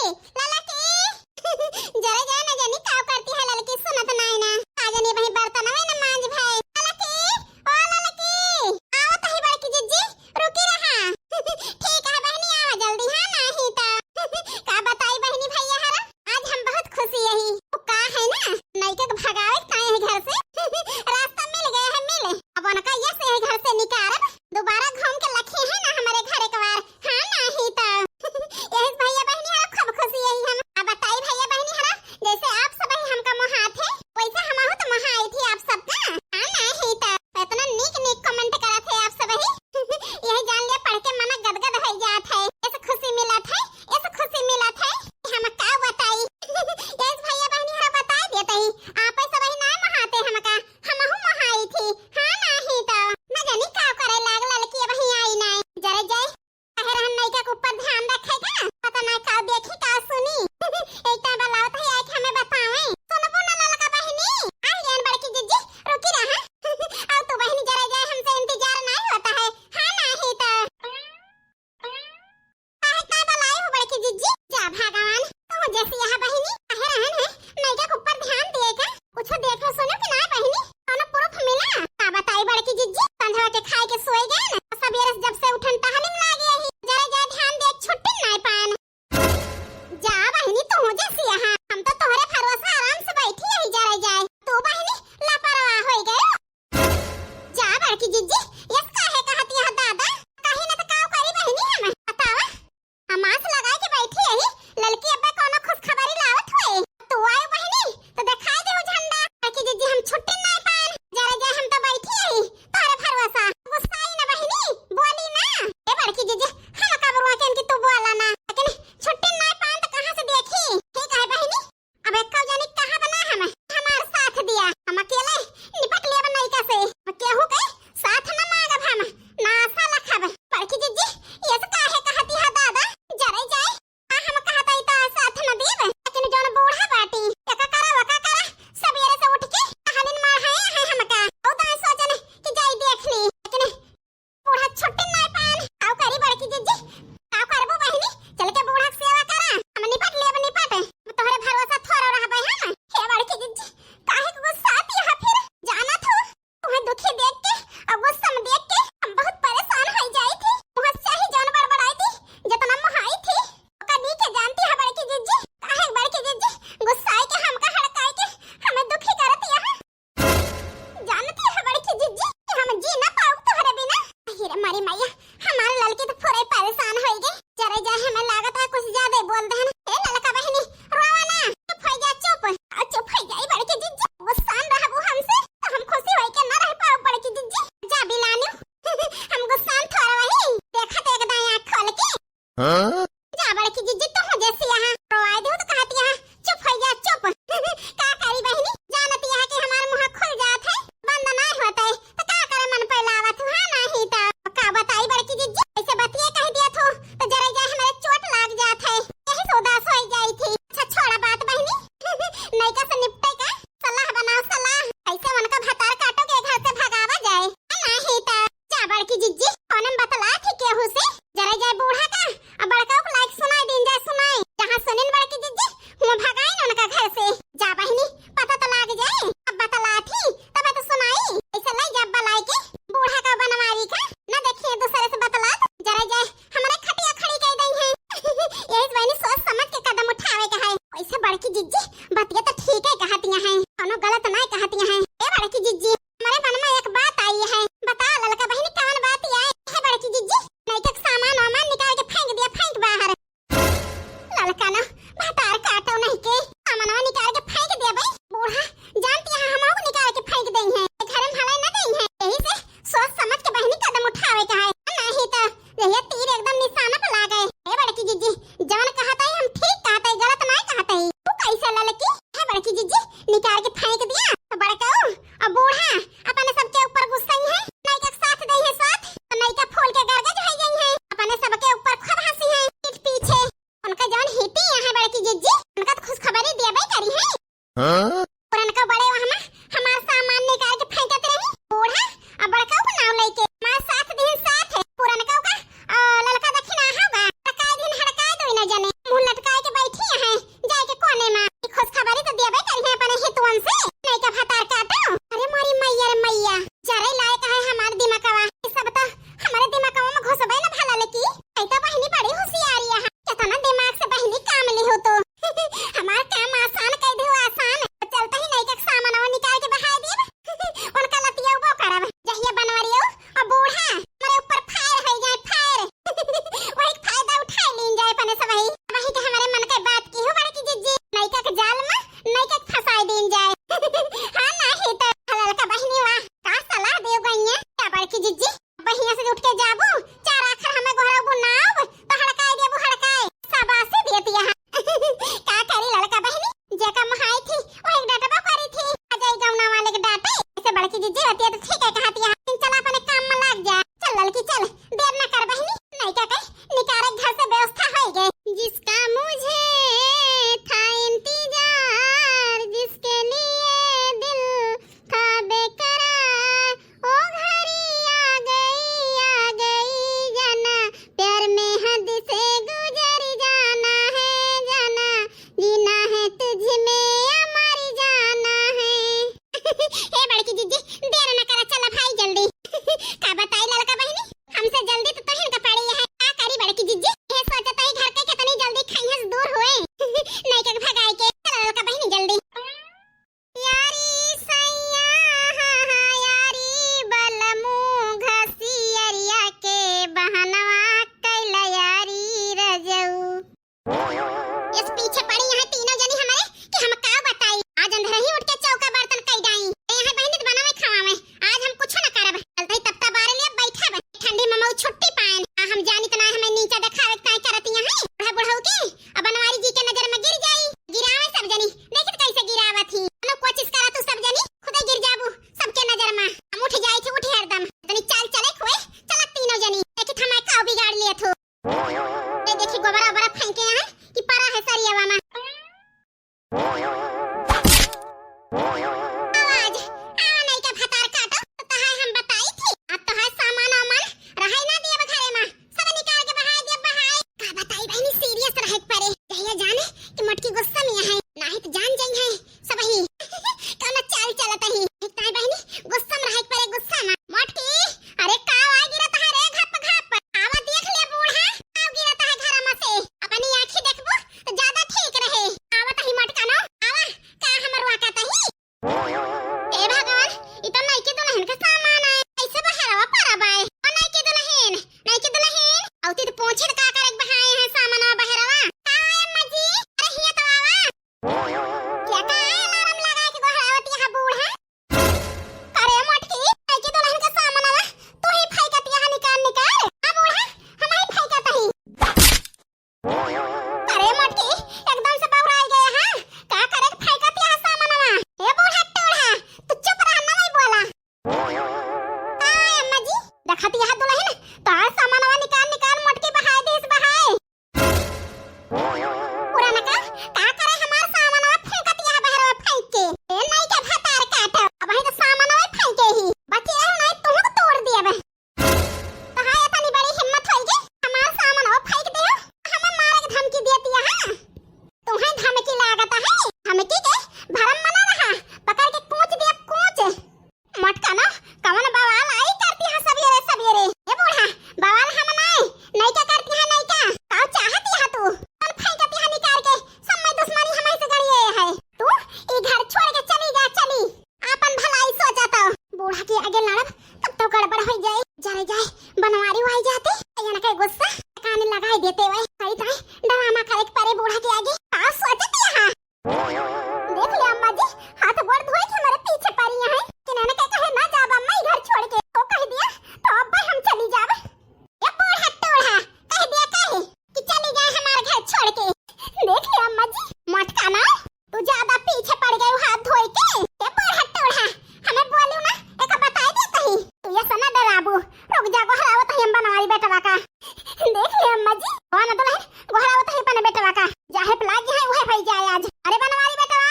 ललकी जरा जा ना जानी का करती है ललकी सुनत नहीं ना आ जानी भाई बर्तन में ना मांज भाई ललकी आओ तही बड़की जिज्जी रुकी रहा ठीक है बहनी आओ जल्दी हां नहीं तो का बताई बहनी भैया हरा आज हम बहुत खुशी यही तो का है ना नहीं के भगावे काहे है घर से रास्ता मिल गया है मिले अब उनका ये से घर से निकाल दोबारा घूम के लखे है ना हमारे घर एक बार हां नहीं तो यही भैया बहनी हरा खूब खुशी यही हम अब बताई भैया बहनी हरा जैसे आप सब ही हमका मोहात है वैसे हम हो तो मोहा आई थी आप सबका हां नहीं तो इतना नीक नीक कमेंट करा थे आप सब ही यही जान लिया पढ़ के मन गदगद हो जात है ऐसे खुशी मिला था ऐसे खुशी मिला था हम का बताई यही भैया बहनी हरा बता देते ही आप सब ही ना मोहाते हमका हम हूं मोहाई थी हां नहीं तो ना जानी का करे लाग लड़की वही आई ना जरा जाए कहे रहन नहीं का ऊपर ध्यान रखेगा पता ना का देखी का सुनी एकटा बलाओ तो है हमें बतावे सुनबो ना ललका बहनी आ जान बड़की जिज्जी रुकी रहा आओ तो बहनी जरा जाए हमसे इंतजार नहीं होता है हां नहीं तो का बलाई हो बड़की जिज्जी जा भगवान तो जैसे यहां बहनी कहे रहन है नहीं का ऊपर ध्यान देगा कुछ देखो सुनो कि ना बहनी कोनो प्रूफ मिला का बताई बड़की जिज्जी संध्या के खाए के सोए गए ना सवेरे जब से उठन टहलिन लागे ही जरा जा ध्यान दे छुट्टी नहीं पान जा बहनी तू जैसी यहाँ हम तो तोहरे भरोसा आराम से बैठी यही जा रह जाए तू बहनी लापरवाह हो गए जा बड़की जिज्जी यस काहे कहती है दादा कहीं न तो काव करी बहनी हम बतावा हम आस लगा के बैठी यही लड़की अब्बे कोनो खुशखबरी लावत होए तू आयो बहनी तो दिखाई दे झंडा बड़की जिज्जी हम छुट्टी नहीं पान जा रह जाए हम तो बैठी यही तोहरे भरोसा गुस्सा आई ना बहनी बोली ना ए बड़की जिज्जी हम का बरुआ के इनकी तू बोला ना लेकिन छुट्टी नहीं पान तो कहां से देखी ठीक है बहनी अब एक जानी कहां बना हम हमार साथ दिया हम अकेले निपट ले नहीं कैसे केहू के साथ न मांगब हम ना आशा लखब बड़की जिज्जी ये तो काहे कहती है दादा जरे जाए हम कहता ही तो साथ न देब लेकिन जोन बूढ़ा बाटी का करा सवेरे से उठ के कहानिन मार है हमका ओ तो सोचन कि जाई देख ली लेकिन बूढ़ा छुट्टी नहीं पान आओ करी बड़की जिज्जी आओ करबो बहनी चल के बूढ़ा के सेवा करा हम निपट लेब निपट तोहरे भरोसा थोड़ा रहबै हम हे बड़की जिज्जी काहे को गुस्सा आती है फिर जाना थो तुम्हें दुखी देख के और गुस्सा में देख के हम बहुत परेशान हो जाई थी बहुत सही जान बड़बड़ाई थी जितना मोहाई थी कदी के जानती है बड़की जिज्जी काहे बड़की जिज्जी गुस्सा आई के हमका हड़काई के हमें दुखी करती है जानती है बड़की जिज्जी कि हम जी ना पाऊ तोहरे बिना अरे मारी मैया हमारे लड़की तो पूरे परेशान हो गई जरा जा हमें लागत है कुछ ज्यादा बोल दे ए लड़का बहनी रोवा ना चुप हो जा चुप हो जाई बड़की जिज्जी गुस्सा न रहबो हमसे तो हम खुशी होई के ना रह पाऊ बड़की जिज्जी जा बिलानु हम गुस्सा न थोड़ा वही देखा तो एक दाई आंख खोल के जा बड़की जिज्जी तुम जैसी यहां रोवाई दो तो कहती है चुप हो जा चुप का करी बहनी जानती है कि हमारा मुंह खुल जात है बंद ना होता है तो का करे मन पे लावत हां नहीं तो का बताई बड़की जिज्जी ऐसे बतिया कह दिया थो तो जरा जा हमारे चोट लाग जात है यही सौदास हो गई थी अच्छा छोड़ा बात बहनी नहीं का से निपटे का सलाह बनाओ सलाह ऐसे मन का भतार काटो के घर से भगावा जाए नहीं तो जा बड़की जिज्जी ओनम बतला थी केहू से जरा जा बूढ़ा का अब बड़का को लाइक सुनाई दिन जा सुनाई जहां सुनिन बड़की जिज्जी हूं भगाई न उनका घर से जा बहनी पता तो लाग जाए अब बतला थी तब तो सुनाई ऐसे ले जा बलाई के बूढ़ा का बनवारी का ना देखिए दूसरे से बतला जरा जाए हमारे खटिया खड़ी कर दी है यही बहनी सोच समझ के कदम उठावे का है ऐसे बड़की जिज्जी बतिया तो ठीक है कहती हैं कोनो गलत नहीं कहती हैं ए बड़की जिज्जी हमारे मन में एक बात आई है बता ललका बहनी कौन बात आई है बड़की जिज्जी नहीं तो सामान वामान निकाल के फेंक दिया फेंक बाहर ललका ना भतार काटो नहीं के सामान निकाल के फेंक दिया भाई बूढ़ा जानती है हम को निकाल के फेंक देई है घर में भलाई न देई है यही से सोच समझ के बहनी कदम उठावे का है नहीं तो ये तीर एकदम निशाना पे लगा है ए बड़की जिज्जी जान कहता है हम ठीक कहता है गलत नहीं कहता है तू कैसे ललकी है बड़की जिज्जी निकाल के फेंक दिया तो बड़का अब बूढ़ा अपने सबके ऊपर गुस्सा है नहीं का साथ दे है साथ तो नहीं का फूल के गरगज हो गई है अपने सबके ऊपर खूब हंसी है पीठ पीछे उनका जान हिती है बड़की जिज्जी उनका तो खुशखबरी देबे करी है पुरनका बड़े वहां हमार सामान निकाल के फेंकत रही बूढ़ा अब बड़का को नाम लेके मां साथ दिन साथ है पुरनका का ललका दखिना होगा टकाई दिन हड़काई दो न जाने मुंह लटकाए के बैठी इस पीछे पड़ी यहाँ तीनों जनी हमारे कि हम का बताई। आज अंधेर ही उठ के चौका बर्तन कई डाई। यहाँ बहनी बनावे खावा में आज हम कुछ न करब। चलते तब बारे लिए बैठा बे ठंडी में मऊ छुट्टी पाएन। हम जानी तना हमें नीचे दिखावे काय करती यहाँ बुढ़ा बुढ़ऊ के अब बनवारी जी के नजर में गिर जाई। गिरावे सब जनी देखत कैसे गिरावा थी। नो कोशिश करा तू सब जनी खुदे गिर जाबू सबके नजर में। हम उठ जाई थी उठी हरदम तनी चाल चले खोए चला तीनों जनी देखत हमारे काव बिगाड़ लिए थो। ये देखी गोबरा बरा फेंके हैं कि पारा है सरियावा में। आवाज आवा नहीं का फतार काटो तो तहां हम बताई थी। अब तो है सामान अमन रहे ना दिए बखरे में सब निकाल के बहाए दे बहाए। का बताई बहनी सीरियस रहे परे कहिया जाने कि मटकी गुस्सा में है नाही तो जान जाई है सब ही कौन चाल चलत ही ताई बहनी गुस्सा में रहे परे गुस्सा में मटकी। अरे का आ गिरत है रे घप घप आवा देख ले बूढ़ा आव गिरत है घर में से अपनी आंखें देखबो तो ज्यादा ठीक रहे। आवत ही मटका नो आवा का हमर वाकत ही। ए भगवान इतना नहीं के दुल्हन का सामान है ऐसे बहरवा परबाए और नहीं के दुल्हन औती तो पूछे का करे बहाए हैं सामान बहरवा का है अम्मा जी। अरे हिया तो आवा क्या का है अलार्म लगा के गोहरावत यहां बूढ़ा। अरे मटकी नहीं के दुल्हन का सामान आवा तू ही फेंकत यहां निकाल निकाल आ बूढ़ा हम ही फेंकत ही। अरे मटकी एकदम से बौरा आ गया हां का करे फेंकत यहां सामान आवा। ए बूढ़ा टोढ़ा तू चुप रह ना नहीं बोला। आय अम्मा जी देखत यहां दुल्हन तो आ सामान आवा निकाल निकाल मटकी बहाए देस बहाए। पुराना का करे हमार सामान आवा फेंकत यहां बहरवा फेंक के ए नहीं के फतार काट अब है तो सामान आवा फेंके ही बचे है नहीं तुम को तोड़ दिया बे। तो हां इतनी बड़ी हिम्मत होई गई हमार सामान आवा फेंक दे हमें मारे की धमकी देती है। हां तुम्हें धमकी लागत है धमकी के भरम मना रहा पकड़ के कूच दिया कूच मटका ना कवन बवाल आई करती है सवेरे सवेरे। ए बूढ़ा बवाल हम नहीं क्या करती है नहीं क्या का चाहती है तू कौन फेंकती है निकाल के सब में दुश्मनी हमारे से गड़ी है तू ई घर छोड़ के चली जा चली अपन भलाई सोचा तो बूढ़ा के आगे लड़ब तब तो गड़बड़ हो जाए जाए बनवारी हो जाते यहाँ का गुस्सा कान लगाई देते हुए सही ताई ड्रामा करे परे बूढ़ा के आगे का सोचती है। देख ले अम्मा जी हाथ गोड़ धोए के हमारे पीछे पड़ी है कि नाना के कहे ना जाब अम्मा घर छोड़ के तो कह दिया तो अब हम चली जाब। ये बूढ़ा टोढ़ा कह दिया कहे कि चली जाए हमारे घर छोड़ के। देख ले अम्मा जी मटका ना तू ज्यादा पीछे पड़ गई हाथ धोए के। ये बूढ़ा टोढ़ा हमें बोलू ना एक बताई दे कहीं तू ये सना डराबू रुक जा गोहरावत है हम बनवारी बेटवा का। देख ले अम्मा जी कौन दुल्हन गोहरावत है पने बेटवा का जाहे प्लाज है वह भई जाए आज। अरे बनवारी बेटवा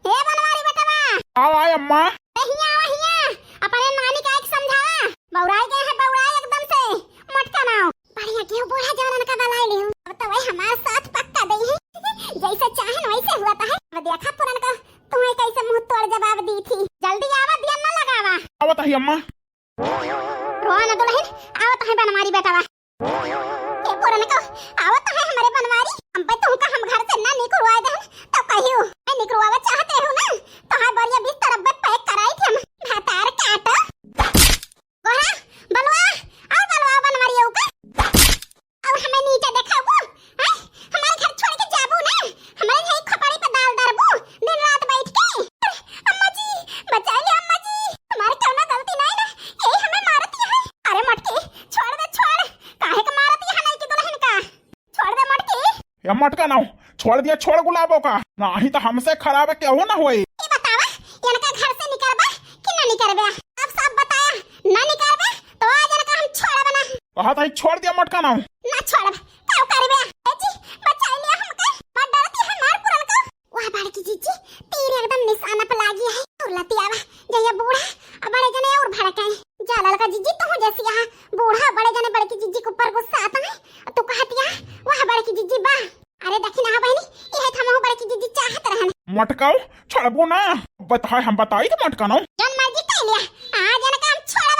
हे बनवारी बेटवा आओ आए अम्मा। हिया अपने नानी का एक समझावा बौराई गए हैं बौराई एकदम से मटका ना बढ़िया क्यों बूढ़ा जवान का बलाई ले अब तो वही हमारे साथ पक्का दई है जैसे चाहन वैसे हुआ था। अब देखा पुरन का तुम्हें कैसे मुंह तोड़ जवाब दी थी जल्दी आवा दिया ना लगावा। आवत है अम्मा। रोना दुल्हन आवत है बनवारी बेटवा ए पुरन का आवत है हमारे बनवारी हम पे तुमका हम घर से ना निकलवा दे तो कहियो मैं निकलवा चाहते हो ना तो हां बढ़िया बिस्तर पे पैक कराई थी हम भातार काट गोरा बलवा और बलवा बनवारी हो का और हमें नीचे देखाबो हैं हमारे घर छोड़ के जाबो ना हमारे यही खपड़ी पे दाल दरबो दिन रात बैठ के। अम्मा जी बचा ले अम्मा जी तुम्हारे क्यों गलती नहीं ना यही हमें मारती है। अरे मटकी छोड़ दे छोड़ काहे का मारती है नहीं की दुल्हन का छोड़ दे मटकी। या मटका ना छोड़ दिया छोड़ गुलाबों का नहीं तो हमसे खराब है क्यों ना हुई। ये बतावा इनका घर से निकलबा कि ना निकलबा अब सब बताया ना निकलबा तो आज इनका हम छोड़बा ना। कहा था छोड़ दिया मटका ना छोड़ब काऊ करबे ए जी बचा लिया हमका बड़ डरती है मार पुरन का वह बाड़की जीजी तीर एकदम निशाना पे लागी है और लती आवा जया बूढ़ा अब बड़े जने और भड़काए जालाल का जीजी तू जैसी यहां बूढ़ा बड़े जने बड़की जीजी के ऊपर गुस्सा आता है तू कहतिया वह बड़की जीजी बा। अरे देखी ना बहनी ये थमो बड़की जीजी चाहत रहन मटकाओ छोड़बो ना बता हम बताई तो मटका ना जन मर्जी कह लिया आज इनका हम छोड़ा